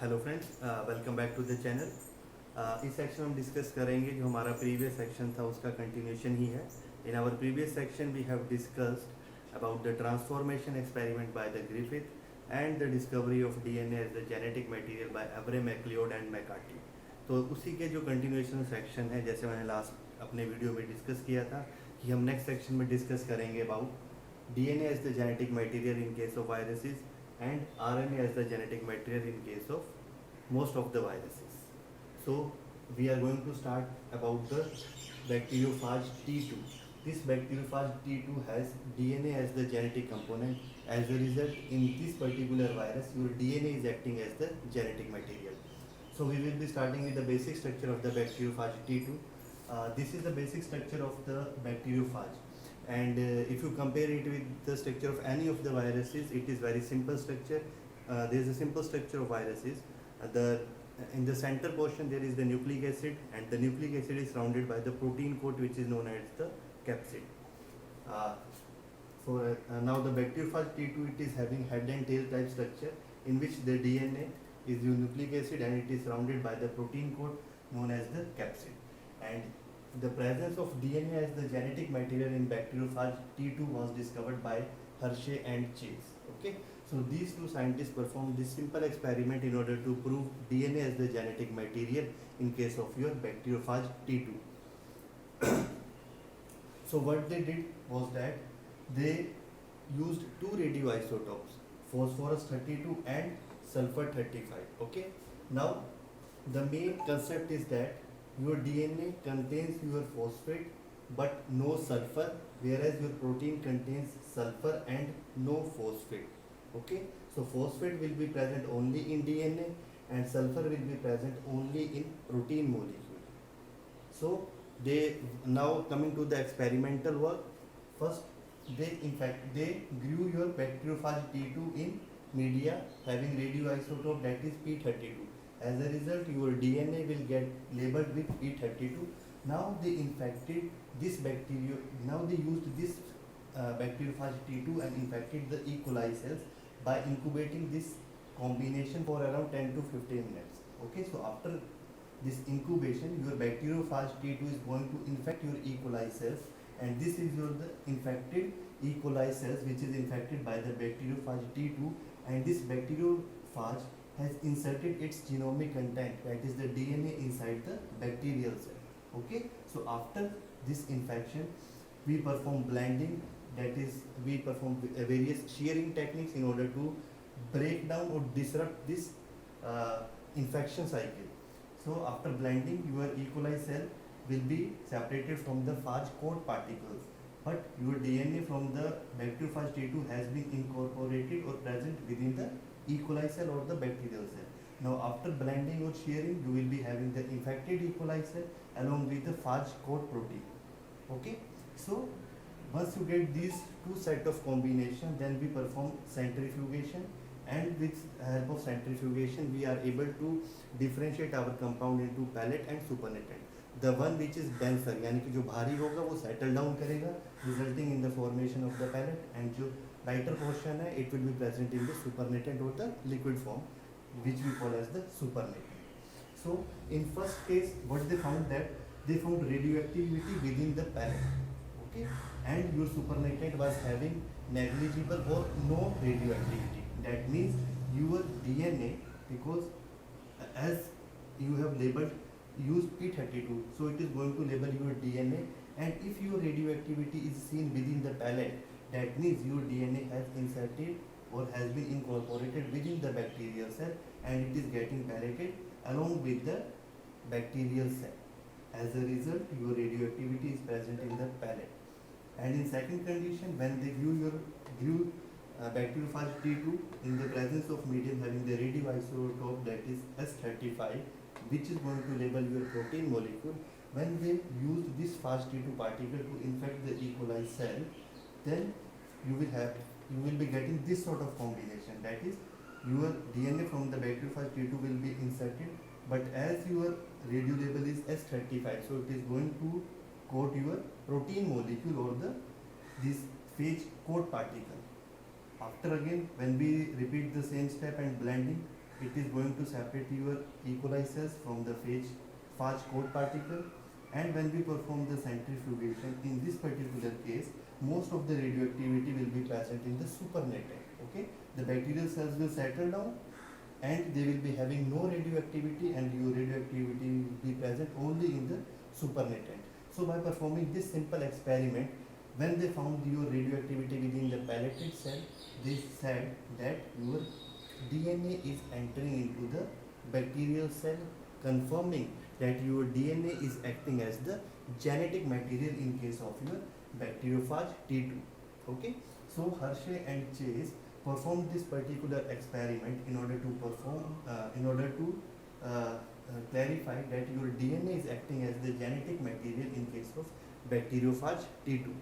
Hello friends, welcome back to the channel. इस section में हम डिस्कस करेंगे जो हमारा प्रीवियस सेक्शन था उसका कंटिन्यूशन ही है। In our previous section we have discussed about the transformation experiment by the Griffith and the discovery of DNA as the genetic material by Avery MacLeod and McCarty. तो उसी के जो continuation section है, जैसे मैंने last अपने video में discuss किया था कि हम नेक्स्ट सेक्शन में डिस्कस करेंगे about DNA as the genetic material in case of viruses and RNA as the genetic material in case of most of the viruses. So we are going to start about the bacteriophage T2. This bacteriophage T2 has DNA as the genetic component. As a result, in this particular virus, your DNA is acting as the genetic material. So we will be starting with the basic structure of the bacteriophage T2. This is the basic structure of the bacteriophage. And if you compare it with the structure of any of the viruses, it is very simple structure. There is a simple structure of viruses. In the center portion there is the nucleic acid, and the nucleic acid is surrounded by the protein coat which is known as the capsid. Now the bacteriophage T2, it is having head and tail type structure in which the DNA is the nucleic acid and it is surrounded by the protein coat known as the capsid. And the presence of DNA as the genetic material in bacteriophage T2 was discovered by Hershey and Chase. Okay, so these two scientists performed this simple experiment in order to prove DNA as the genetic material in case of your bacteriophage T2. So what they did was that they used two radioisotopes, phosphorus 32 and sulfur 35. Okay, now the main concept is that your DNA contains your phosphate but no sulfur, whereas your protein contains sulfur and no phosphate. Okay, so phosphate will be present only in DNA and sulfur will be present only in protein molecule. So they, now coming to the experimental work, first they grew your bacteriophage T2 in media having radioisotope, that is P32. As a result, your DNA will get labeled with P32. Now they infected this bacteria. Now they used this bacteriophage T2 and infected the E. coli cells by incubating this combination for around 10 to 15 minutes. Okay, so after this incubation, your bacteriophage T2 is going to infect your E. coli cells, and this is your the infected E. coli cells which is infected by the bacteriophage T2, and this bacteriophage has inserted its genomic content, that is the DNA, inside the bacterial cell. Okay, so after this infection we perform blending, that is we perform various shearing techniques in order to break down or disrupt this infection cycle. So after blending, your E. coli cell will be separated from the phage coat particles, but your DNA from the bacteriophage T2 has been incorporated or present within the E. coli cell or the bacterial cell. Now after blending or shearing, you will be having the infected E. coli cell along with the phage coat protein. Okay, so once you get these two set of combination, then we perform centrifugation, and with help of centrifugation we are able to differentiate our compound into pellet and supernatant. The one which is denser, यानी कि जो भारी होगा वो settle down करेगा, resulting in the formation of the pellet, and जो lighter portion है, it will be present in the supernatant or the liquid form, which we call as the supernatant. So in first case, what they found, that they found radioactivity within the pellet. Okay, and your supernatant was having negligible or no radioactivity. That means your DNA, because as you have labeled, use P32, so it is going to label your DNA, and if your radioactivity is seen within the pellet, that means your DNA has inserted or has been incorporated within the bacterial cell, and it is getting pelleted along with the bacterial cell. As a result, your radioactivity is present in the pellet. And in second condition, when they grew bacteriophage T2 in the presence of medium having the radioisotope, that is S35, which is going to label your protein molecule, when they used this phage T2 particle to infect the E. coli cell, then you will be getting this sort of combination, that is your DNA from the bacteriophage T2 will be inserted, but as your radio label is S35, so it is going to coat your protein molecule or this phage coat particle. After again, when we repeat the same step and blending, it is going to separate your E. coli cells from the phage coat particle, and when we perform the centrifugation, in this particular case, most of the radioactivity will be present in the supernatant. Okay, the bacterial cells will settle down and they will be having no radioactivity, and your radioactivity will be present only in the supernatant. So by performing this simple experiment, when they found your radioactivity within the pelleted cell, they said that your DNA is entering into the bacterial cell, confirming that your DNA is acting as the genetic material in case of your bacteriophage T2. Okay, so Hershey and Chase performed this particular experiment in order to clarify that your DNA is acting as the genetic material in case of bacteriophage T2.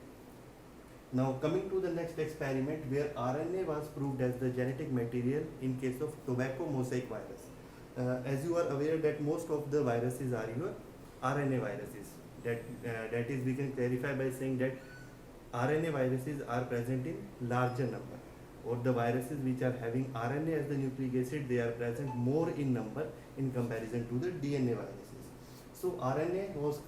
Now coming to the next experiment, where RNA was proved as the genetic material in case of tobacco mosaic virus. As you are aware that most of the viruses are your RNA viruses. That is, we can clarify by saying that RNA viruses are present in larger number, or the viruses which are having RNA as the nucleic acid, they are present more in number in comparison to the DNA viruses. So RNA was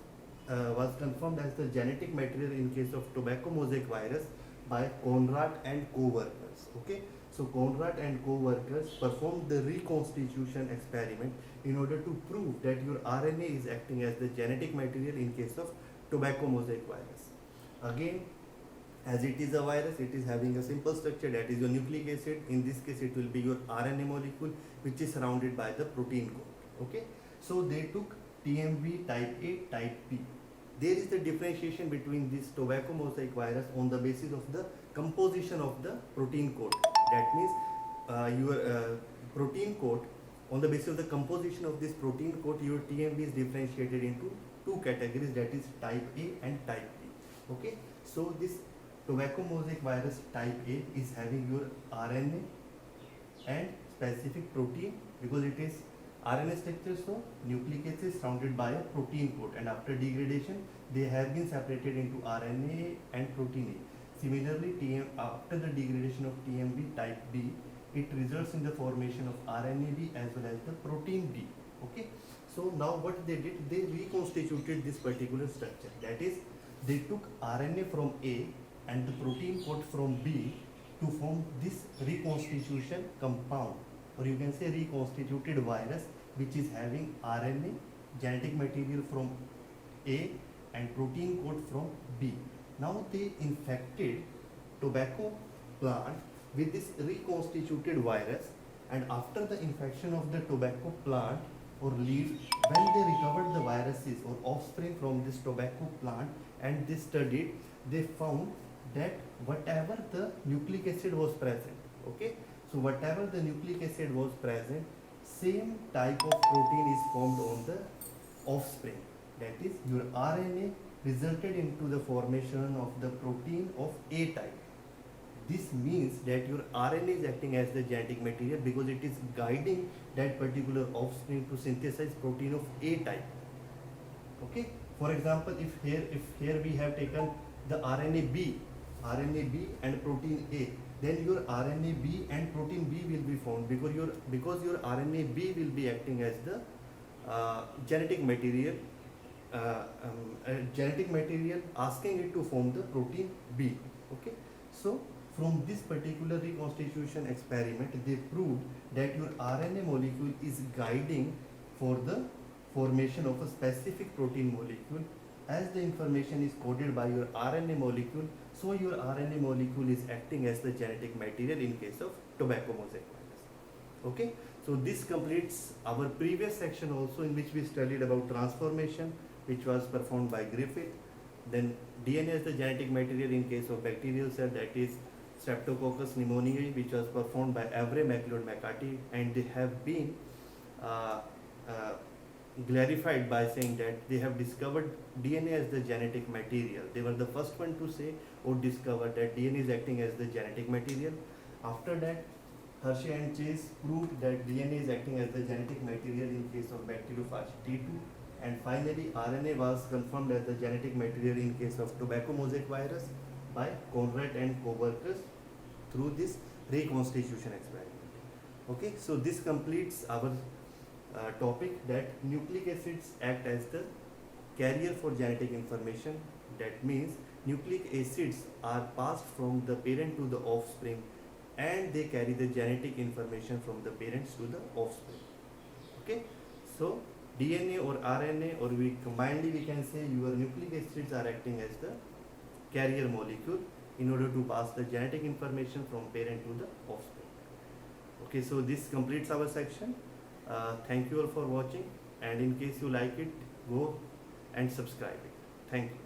confirmed as the genetic material in case of tobacco mosaic virus by Conrad and co-workers. Okay, so Conrad and co-workers performed the reconstitution experiment in order to prove that your RNA is acting as the genetic material in case of tobacco mosaic virus. Again, as it is a virus, it is having a simple structure, that is your nucleic acid. In this case, it will be your RNA molecule which is surrounded by the protein coat. Okay, so they took TMV type A, type B. There is the differentiation between this tobacco mosaic virus on the basis of the composition of the protein coat. That means your protein coat, on the basis of the composition of this protein coat, your TMV is differentiated into two categories, that is type A and type B. Okay, so this tobacco mosaic virus type A is having your RNA and specific protein, because it is RNA structure, so nucleic acid surrounded by a protein coat, and after degradation they have been separated into RNA and protein A. Similarly, after the degradation of TMB type B, it results in the formation of RNA-B as well as the protein B. Okay, so now what they did, they reconstituted this particular structure. That is, they took RNA from A and the protein coat from B to form this reconstitution compound, or you can say reconstituted virus, which is having RNA genetic material from A and protein coat from B. Now they infected tobacco plant with this reconstituted virus, and after the infection of the tobacco plant or leaf, when they recovered the viruses or offspring from this tobacco plant and they studied, they found that whatever the nucleic acid was present, okay, so whatever the nucleic acid was present, same type of protein is formed on the offspring. That is, your RNA resulted into the formation of the protein of A type. This means that your RNA is acting as the genetic material because it is guiding that particular offspring to synthesize protein of A type. Okay, for example, if here we have taken the RNA B and protein A, then your RNA B and protein B will be formed because your RNA B will be acting as the genetic material asking it to form the protein B. Okay, so from this particular reconstitution experiment, they proved that your RNA molecule is guiding for the formation of a specific protein molecule. As the information is coded by your RNA molecule, so your RNA molecule is acting as the genetic material in case of tobacco mosaic virus. Okay, so this completes our previous section also, in which we studied about transformation, which was performed by Griffith. Then DNA as the genetic material in case of bacterial cell, that is Streptococcus pneumoniae, which was performed by Avery McLeod-McCarthy, and they have been clarified by saying that they have discovered DNA as the genetic material. They were the first one to say or discover that DNA is acting as the genetic material. After that, Hershey and Chase proved that DNA is acting as the genetic material in case of bacteriophage T2. And finally, RNA was confirmed as the genetic material in case of tobacco mosaic virus by Conrad and co-workers through this reconstitution experiment. Okay, so this completes our topic that nucleic acids act as the carrier for genetic information. That means nucleic acids are passed from the parent to the offspring, and they carry the genetic information from the parents to the offspring. Okay, so DNA or RNA, or we combinedly we can say your nucleic acids are acting as the carrier molecule in order to pass the genetic information from parent to the offspring. Okay, so this completes our section. Thank you all for watching, and in case you like it, go and subscribe it. Thank you.